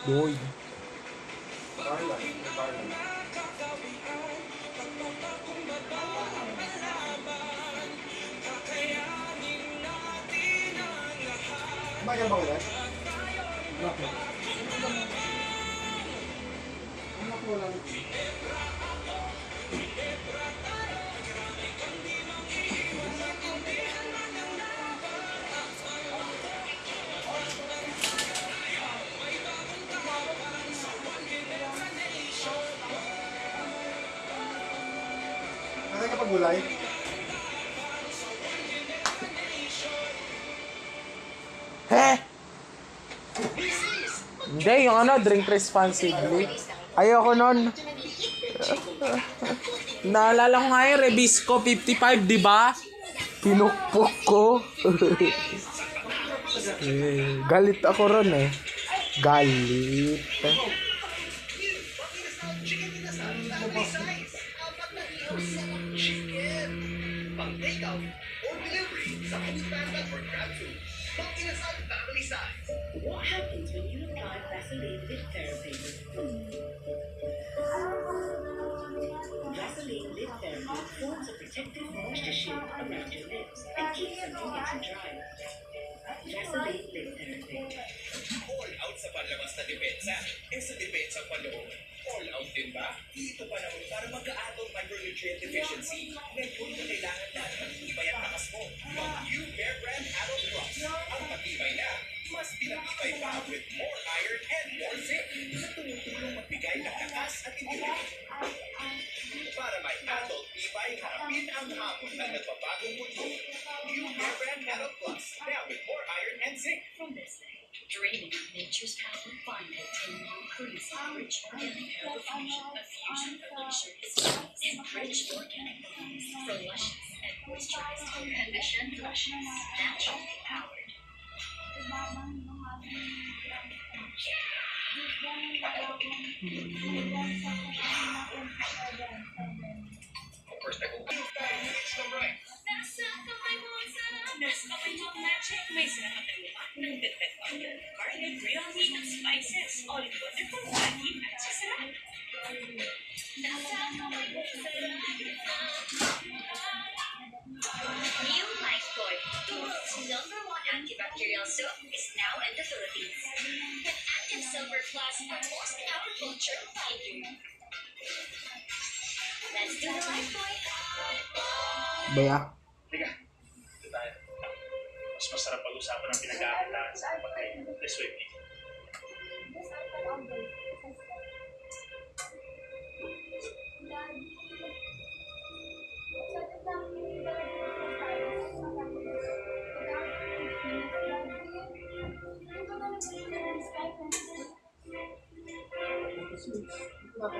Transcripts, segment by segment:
Boy. Carla. Carla. Kumain ba ulit? Bakit? Ano ko lang? Nakaya ka pag-gulay? Heh! Hindi, yung ano, drink responsibly. Ayoko nun. Naalala ko nga yung Rebisco 55, di ba? Pinukpok ko. Galit ako ron eh. Galit. What happens when you apply Vaseline Lip Therapy? Vaseline Lip Therapy forms a protective moisture shield around your lips and keeps them from getting dry. Vaseline Lip Therapy. All out sa panlabas na depensa. Sa depensa paloob. All out din ba? Dito pa naman para mag-a-adult micronutrient deficiency. Ngayon na kailangan natin matibay ang lakas mo. Mag-New Bear Brand Adult Plus. Ang matibay na, mas pinatibay pa with more iron and more zinc na tumutulong magbigay ng lakas at integrity. Para may adult tibay, harapin ang hamon ng nagbabagong mundo. New Bear Brand Adult Plus. Now with more iron and zinc. From Nestle, dreaming of nature's power, find it in new Crazy Rich Organic Herbal Fusion. A fusion of luxurious sweets and rich organic oils for luscious and moisturized hair. Condition luscious, naturally powered. First, I go 5 minutes to right. Nasa kamay mo ang sarap. Nasa kamay mo ang magic. May sarap at lupa ng Depet Oil. Garlic, real heat at spices. All in wonderful lagi at sa sarap. Nasa kamay mo ang sarap. New Lifebuoy, the world's #1 antibacterial soap, is now in the Philippines. With Active Silver Plus, our most powerful germ fighter. Let's do the Lifebuoy. Baya. Liga, ito tayo. Mas masarap pag-usapan ng pinag-aaralan sa pagkain. This way, please.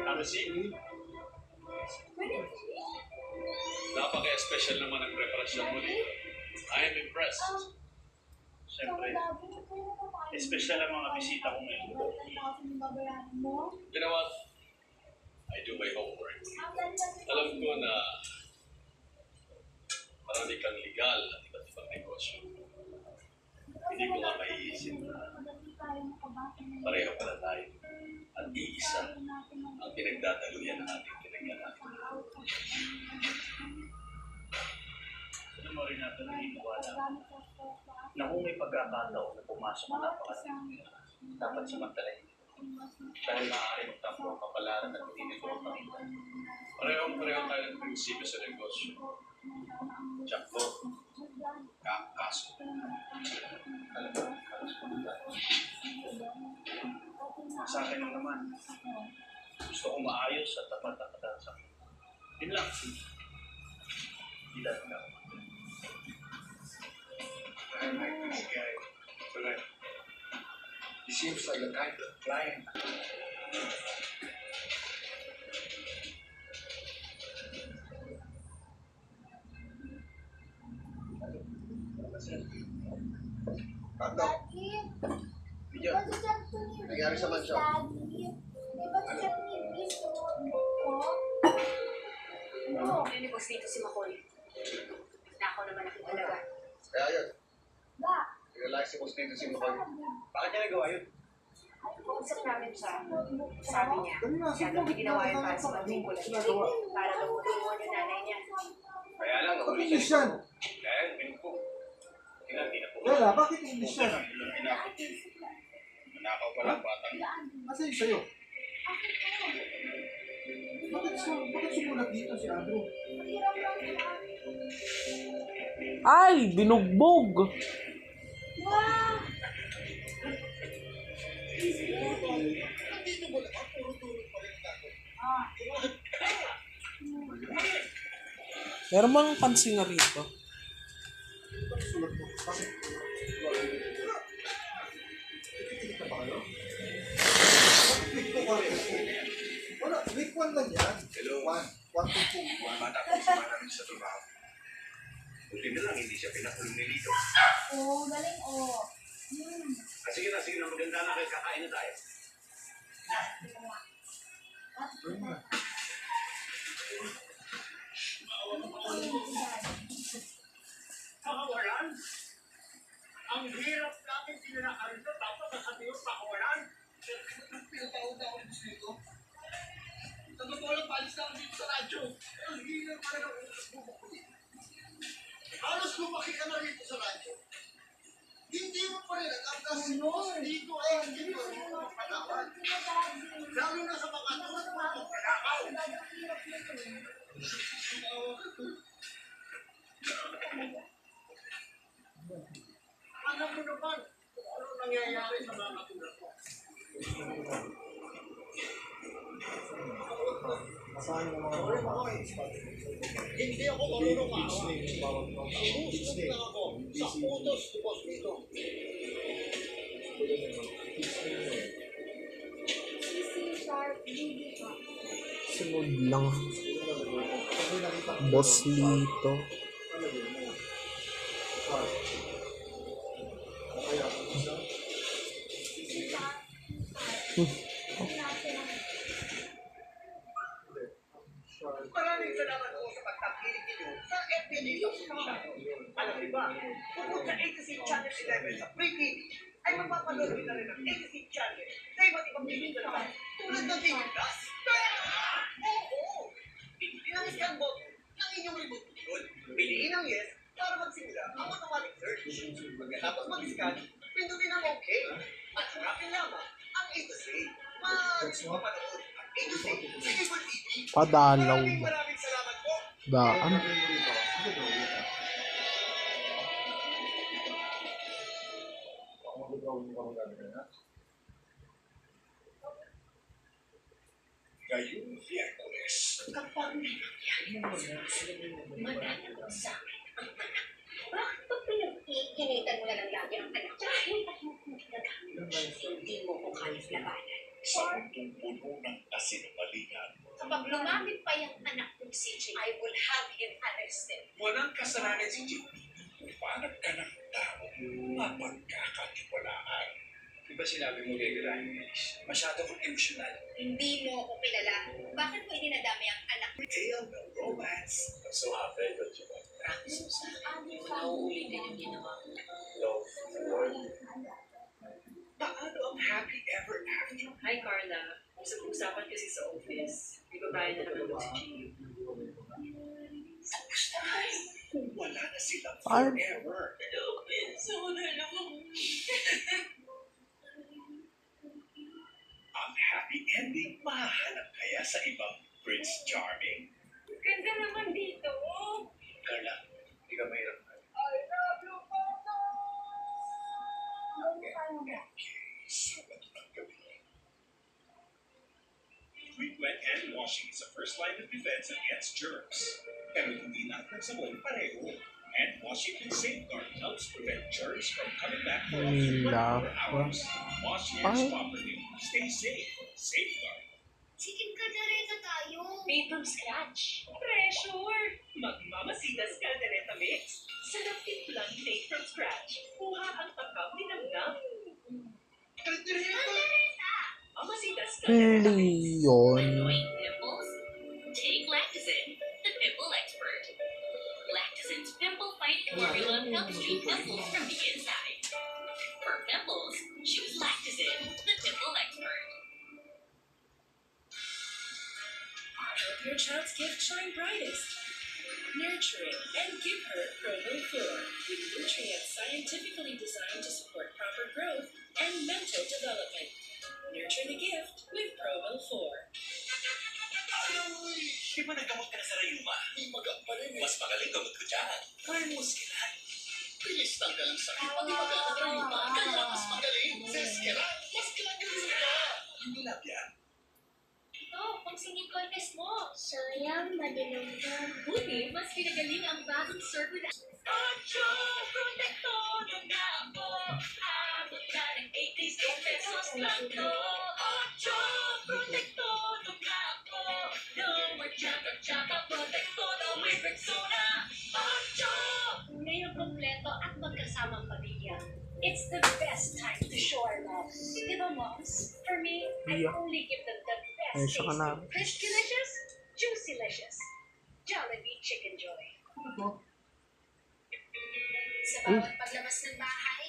Have a seat. Napaka-special naman ang preparasyon mo dito. I am impressed. Siyempre, special ang mga bisita ko ngayon. You know what? I do my homework. Alam ko na marami kang legal at iba't ibang negosyo. Hindi ko nga maiisip na pareho pala tayo at iisa ang pinagdadaluyan ng ating pinagdadaluyan. Alam mo rin natin na iniwala na kung may pagkakataon na pumasok ang napakaraming pera, dapat samantalahin ito. Dahil maaari magtampo ang kapalaran at hindi nito ang pakita. Pareho tayo ng prinsipyo sa negosyo. Tiyakbo, kaso. Alam mo, halos pagkakataon. Sa akin lang naman, gusto kong maayos at tapat ang katansan. Yun lang. Hindi dahil ka. I like this guy. Correct. He seems like the kind of client. Pato. Bidyo. Nangyari sa mansyon. Nilibos dito si Makoy. Na ako naman nakitalaga. Kaya yun. Realize si Boss dito si Mukha. Bakit niya nagawa yun? Kausap namin siya. Sabi niya, Dali na, kaya daw ginawa yun para sa matungkulan niya. Para daw matulungan yung nanay niya. Kaya lang, Bakit nahuli English siya. yan? Kaya, ganun po. Tingnan, di na po. Bella, bakit English yan? Nanakaw pa lang batang. Asa yung sa'yo? Bakit sumulat dito si Andrew? Ay, binugbog. Nandito mo lang, puro-turo pa rin ako. Meron bang pansin nga rito? Sulat mo. Bakit? Titikita pa kayo? Bakit week 2 ka rin? Wala, week 1 lang yan. Hello. 1 to 2. Bata ko sa namin sa trabaho. Buti na lang, hindi siya pinakulong ni Lito. Oo, galing oh. Sige na, maganda na kayo, kakain na tayo. Pakawalan? Ang hirap natin sinanakarin ito, tapos nasabi yung pakawalan. Pinatawag-tawag dito. Sa totoo lang, palis na ako dito sa radyo. Ang hirap pa rin ang utos mo ko. Halos lumaki ka na rito sa radyo. Hindi mo pa rin nagkakasin mo dito ay hindi mo rin mapatawad. Lalo na sa mga tulad mo ang pinakaw. Alam mo naman kung ano nangyayari sa mga katulad mo. Asahan ng mga Hindi ako marunong maawa. Utos lang ako sa utos ni Boss Nito. Sunod lang. Boss Lito. Maraming salamat po sa pagtangkilik ninyo sa FPD subscription. Alam niyo ba, bukod sa ATC Channel 11 sa Free TV, ay mapapanood nyo na rin ang ATC Channel sa iba't ibang video naman tulad ng TV Plus. Oo! Pinangis ka ang button ng inyong remote control. Piliin ang yes para magsimula ang automatic search. Pagkatapos mag-scan, pindutin ang OK. At harapin lamang ang A to Z. Mapapanood ang A to Z sa Cable TV. Padalaw. Maraming salamat po. Daan. Ngayong Miyerkules, Kapag may nangyari, madadagdag sa akin ang anak. Bakit ba pinag-iinitan mo na lang lagi ang anak? Dahil nagamit hindi mo ko kayang labanan. sa mundong puno ng kasinungalingan, Kapag lumapit pa yung anak kong si Jay, I will have him arrested. walang kasalanan si Jim. Panag ka ng tao, mapagkakatiwalaan. Diba sinabi mo kay Galanis? Masyado kong emosyonal. Hindi mo ako kilala. Bakit mo ininadami ang anak? Tale ng romance. I'm so happy that you got that. Nauulitin yung ginawa ko. Love, Lord. Paano ang happy ever after? Hi, Carla. Usap-usapan kasi sa office. Di ba bayan na naman daw si Gio? Kung wala na silang Ay. forever. Ang happy ending, mahanap kaya sa ibang Prince Charming? Ganda naman dito. Carla, hindi ka mahirap na. Sabat ng gabi. Frequent hand washing is a first line of defense against germs. Pero hindi lahat ng sabon pareho. Hand washing with Safeguard helps prevent germs from coming back for up to 24 hours. Wash hands properly. Stay safe. Safeguard. Chicken caldereta tayo. Made from scratch. Pressure! Magmamasitas caldereta mix. Sarap timplang made from scratch. Kuha ang takam ni Namnam. Mamasitas caldereta mix. Leon. Annoying pimples? Take Lactazin, the pimple expert. Lactazin's pimple fight formula helps treat pimples from the inside. For pimples, choose help your child's gift shine brightest. Nurture it and give her Provo 4 with nutrients scientifically designed to support proper growth and mental development. Nurture the gift with Provo 4. Di ba naggamot ka na sa rayuma? Mas magaling gamot ko dyan. Kaya mo Skilan. Bilis tanggal ang sakit. Pati magaling ang rayuma. Kaya mas magaling. Sa Skilan, mas galing ka. Hindi lang yan. Ito, pang singing contest mo. Sayang, madinom ka. Buti, mas pinagaling ang bagong serve with Ocho, protektodo na ako. Abot ka ng 88 pesos lang to. Ocho, protektodo na ako. No more chaka-chaka, protektodo with Rexona. Ocho! ngayong kompleto at magkasamang pamilya. It's the best time to show our love. Di ba, moms? For me, I Yeah. only give them the best Ay, taste saka na. of Crispy-licious, Juicy-licious, Jollibee Chicken Joy. Sa bawat paglabas ng bahay,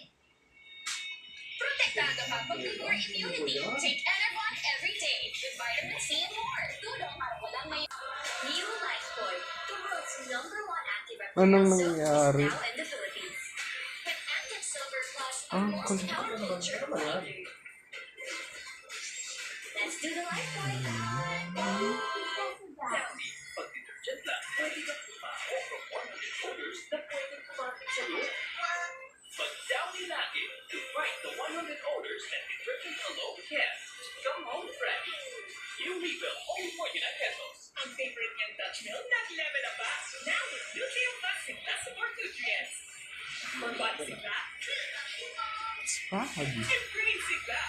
protektado ka pag your immunity. Take Enervon every day with vitamin C and more. Tulong para walang may... New Lifebuoy, the world's #1 antibacterial Anong soap, is nangyari? now in the Philippines. With Antic Silver Plus, Ah, our most kulit. powerful germ fighter. Let's do the Lifebuoy. Downy, pag detergent lang, pwede kang tumaho from 100 odors na pwedeng kumapit sa iyo. But Downy Native to fight the 100 odors that detergent alone can. Come home fresh. You refill only 49 pesos. Ang favorite niyang Dutch milk, nag-level up pa. Now with Nutrient Plus Sigla Support Nutrients. For what Sigla? Spag. Green Sigla.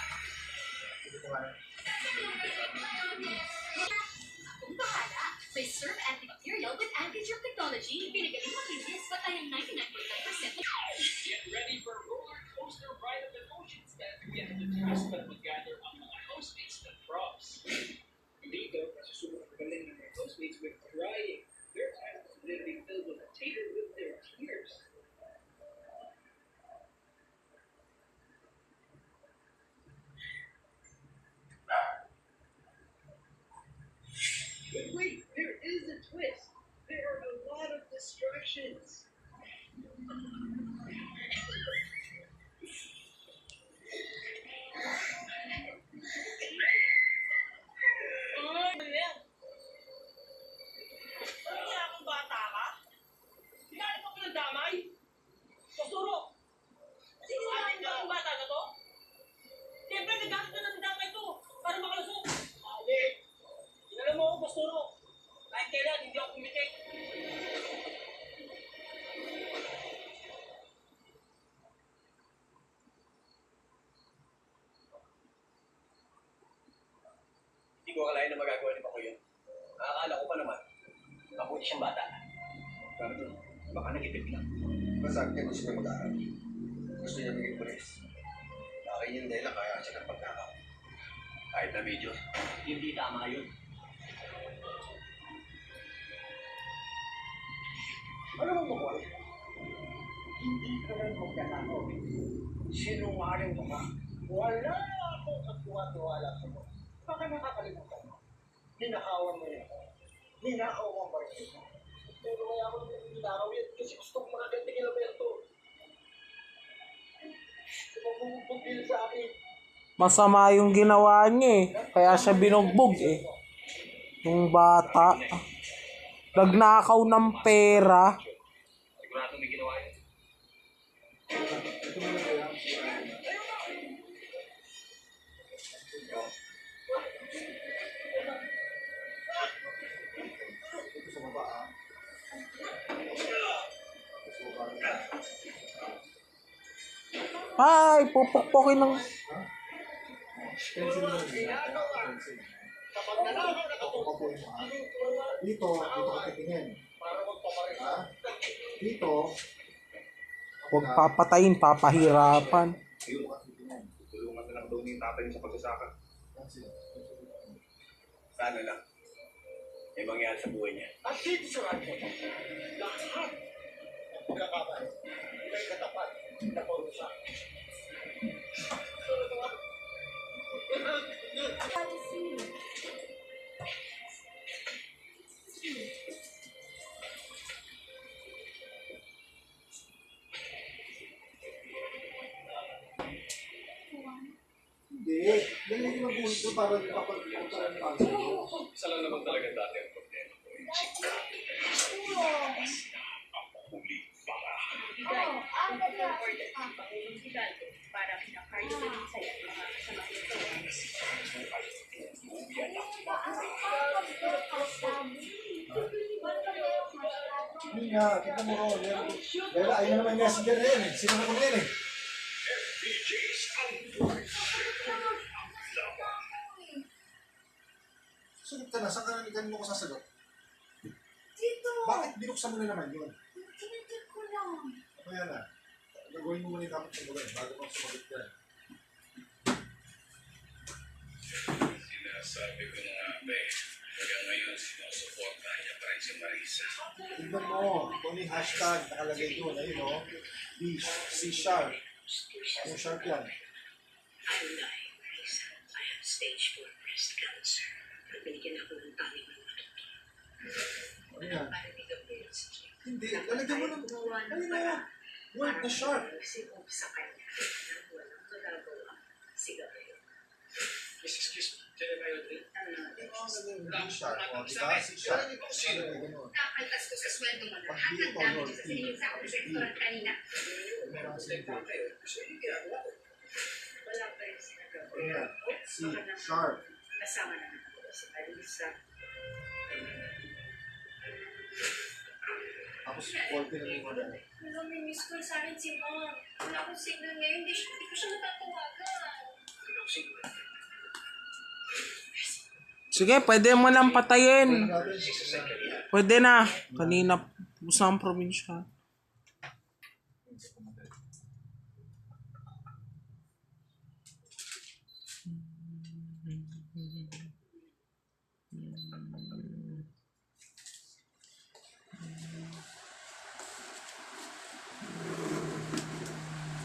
Akong bahala. May Serve Antibacterial with anti-germ technology. Pinagaling makinis, patay ang 99.9% ng... Get ready for a roller coaster ride of emotions that get the twist at mag-gather ang mga housemates ng props. Dito, nasusunod ang galing ng mga housemates with crying. Their eyes are literally filled with a tater with their tears. But wait, there is a twist. There are a lot of distractions. Ay, Manel. Kaya akong bata ka? Hinali pa ko ng damay? Pasuro! Sino ba ang bata na to? Siyempre, nagkakit na ng damay to para makalusok. Hindi. Hinala mo ako, Pasuro. Kahit kailan, hindi ako kumitik. Hindi ko akalain na magagawa ni Paco yun. Nakakala ko pa naman, mabuti siyang bata. Pero to, baka nag-ipit lang. Masabi niya gusto niya mag-aaral. Gusto niya maging pulis. Akin yung dahil kaya siya ng pagkakaw. Kahit na video, hindi tama yun. Ano mo Paul? Hindi ka lang magkakaw. Sinungaling ka ba? Wala akong katuwa-tuwala sa mo. Baka nakakalimutan mo. Ninakawan mo yun. Ninakaw mo ang baril mo. Pero kaya ako ninakaw yan kasi gusto kong makaganti kay Roberto. Sumabubog din sa akin. Masama yung ginawa niya eh. Kaya siya binugbog eh. Yung bata. Nagnakaw ng pera. Sigurado may ginawa yun. Ito sa baba ah. Ay, pupukpukin ng... Pencil mo rin. Pencil. Kapag nanakaw na Ako po yung mga. Dito ka titingin. para magpaparin. Ha? Dito, Huwag papatayin, papahirapan. dito ka titingin. Tulungan na lang daw ni tatay sa pagsasaka. Pencil. Sana lang. May mangyari sa buhay niya. At dito sa radyo, lahat ng pagkakabay, may katapat na parusa. Hindi. Dali ko ng gusto para kapag-punta ng answer mo. Isa lang naman talaga dati ang problema ko. Huli para. Para pinakayo na rin sa'yo ang mga kasama nito. Hindi nga, kita mo ron. Dahil ayaw naman yung messenger na yan eh. Sino na kung yan eh. FPJ's ang Susunod ka na, saan ka nanigan mo ko sasagot? Dito. Bakit binuksan mo na naman yun? Tinatig ko lang. Ano yan ah? Gagawin mo muna yung dapat mo gawin bago mo sumagot yan. Sinasabi ko na nga ba eh. Kaya ngayon, sinusuportahan niya pa rin si Marisa. Tignan mo, kung ano yung hashtag nakalagay doon, ayun o. C sharp. Anong sharp yan? I have stage 4 breast cancer. Binigyan ako ng tawag ng matutulog. Ano yan? Para di ka pwede sa check. Hindi, lalagyan mo ng, ayun na, word na sharp. Sinup sa kanya na walang magagawa. Sigarilyo. Excuse me, Jeremiah Rodriguez. C sharp, o diba? C sharp. Ano yung ganun? Kakaltas ko sa sweldo mo Pag lahat dito, ng dami yun, sa siningin sa ako sa restaurant kanina. Meron kasi dito. So, yung ginagawa ko. Wala pa rin sinagawa. Ayan, C sharp. Kasama naman ako si Marisa. Tapos 40 na yung ano. Wala, may miss call sa akin si Mom. Wala akong signal ngayon. Hindi ko siya matatawagan. Sige, pwede mo nang patayin. Natin, Pwede na. Kanina, usang probinsya.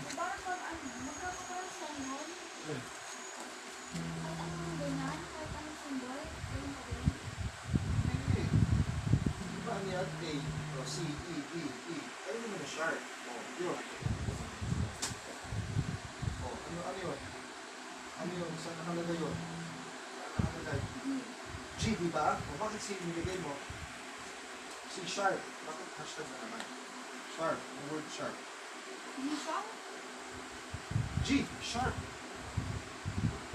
Diba pag magkakaroon nun? Kahit anong ganyan, kahit anong symbol, ayun pa rin. Diba ano yan? A, o C, E, E, E. Ayun naman na sharp. O, yun. O, ano yun? Ano yun? Saan nakalagay yun? Saan nakalagay? G, diba? O, bakit C nilagay mo? C sharp. Bakit hashtag na naman? Sharp. Yung word sharp. Hindi siya? G, sharp.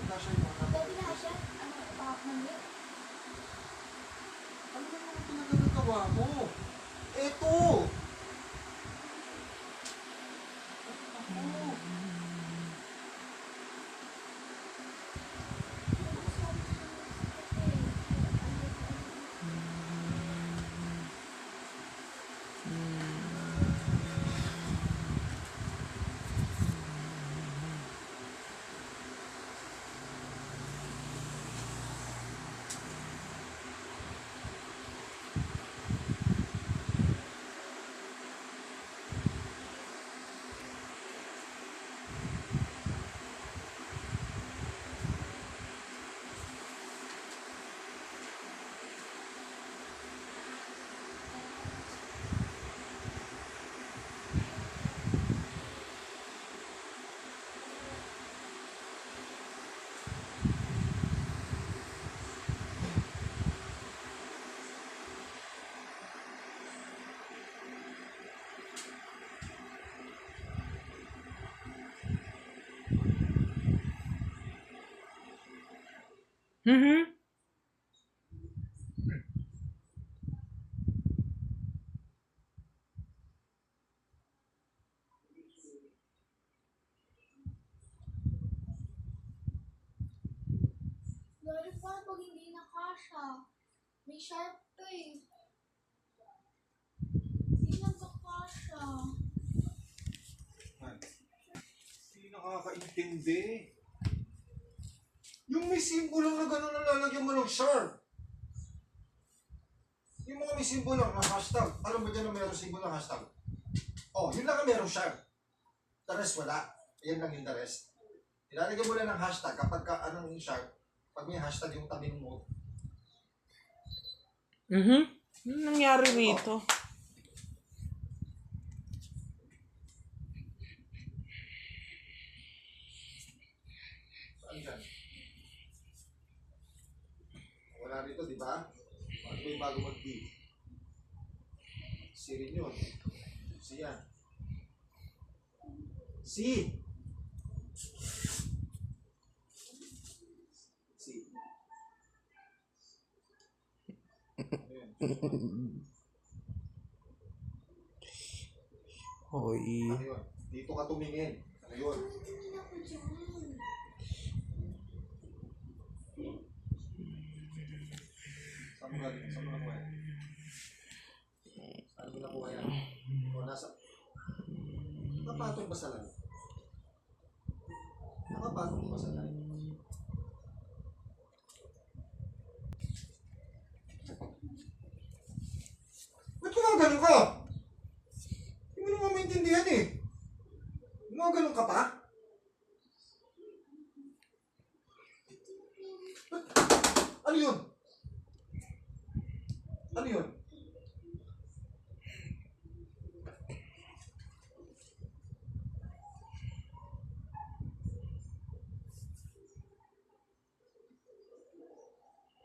Wala siya yung mga Dati na siya, mali? Ano na mga pinagagawa mo? Eto! Ako. Mm-hmm. Dahil paano pag hindi nakasya? May sharp to eh. Hindi nagkakasya. Hindi nakakaintindi. Yung may symbol lang na gano'n na lalagyan mo ng sharp. Yung mga may symbol lang na hashtag. Alam ba dyan na mayroong symbol ng hashtag? Oh, yun lang ang mayroong sharp. The rest wala. Yan lang yung the rest. Ilalagay mo lang ng hashtag kapag ka, anong yung sharp. Pag may hashtag yung tabi mo. Mm-hmm. Ano nangyari rito? Saan dyan? Wala rito, di ba? Ano ba yung bago mag-D? Si rin yun. Si yan. Si! Si. Ayan. Hoy. Ano yun? Dito ka tumingin. Ano yun? Saan mo galing? Saan mo nakuha yan? Saan mo nakuha yan? O nasa... Nakapatong ba sa langit? Nakapatong ba sa langit? Ba't gumagano ka? Hindi mo naman maintindihan eh. Gumagano ka pa? Ano yun? Ano yun?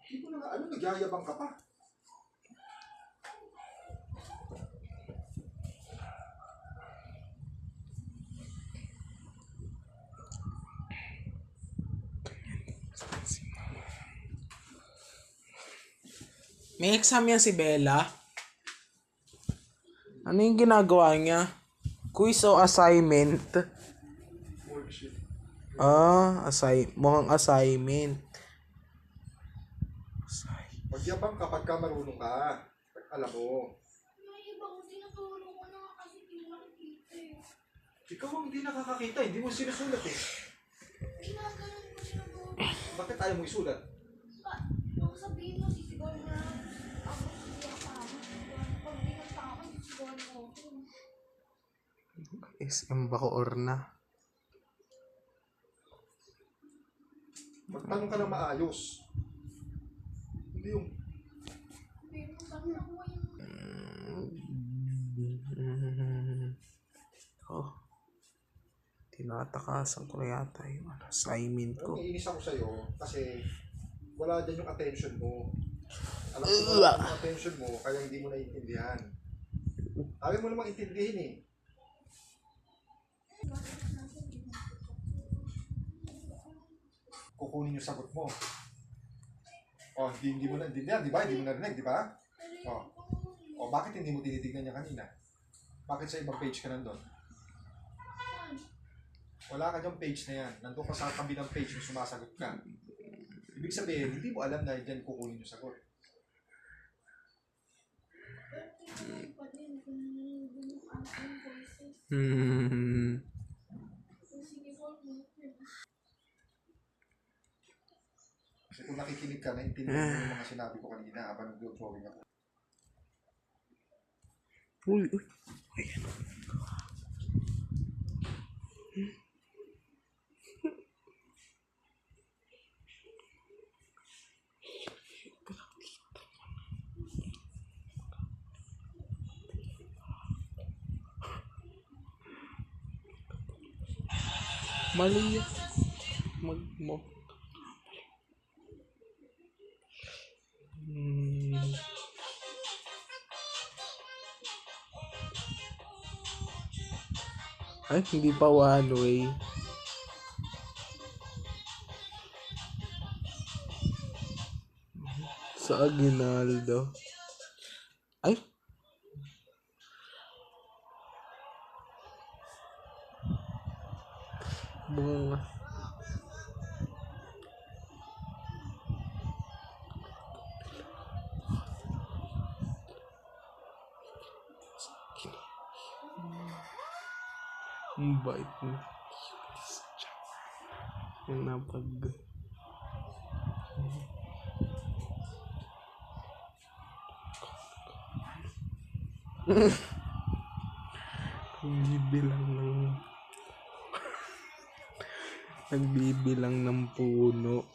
Hindi ko na nga, ano, nagyayabang ka pa? May exam yan si Bella. Ano yung ginagawa niya? Quiz o assignment? Worksheet. Mukhang assignment. Magyabang kapag ka marunong ka. Alam mo. May iba ko tinuturo ko na kasi hindi mo nakikita eh. Ikaw ang hindi nakakakita, hindi mo sinusulat eh. Ginaganon ko tinuturo. Bakit ayaw mo isulat? Baka sabihin mo, sisigaw mo na ako siya pa. Pag di nagtaka, sisigaw mo ako. SM Bacoor na. Magtanong ka na maayos. Hindi yung... Pero saan nakuha yung... Oh. Tinatakasan ko na yata yung assignment ko. Naiinis ako sa'yo kasi wala dyan yung attention mo. Alam ko wala yung attention mo kaya hindi mo naiintindihan. Ayaw mo namang intindihin eh. Kukunin yung sagot mo. Oh, hindi mo naintindihan, di ba? Hindi mo narinig, di ba? Oh, bakit hindi mo tinitignan niya kanina? Bakit sa ibang page ka nandun? Wala ka dyan page na yan. Nandun ka sa tabi ng page yung sumasagot ka. Ibig sabihin, hindi mo alam na dyan kukunin yung sagot. Kasi kung nakikinig ka, naintindihan mo yung mga sinabi ko kanina habang nag-drawing ako. Uy, uy. Ayan. Mali yan. Mo. Ay, hindi pa one way. Sa Aguinaldo. Ay. Bunga. Ang bait mo. Yung napag... Nagbibilang ng puno.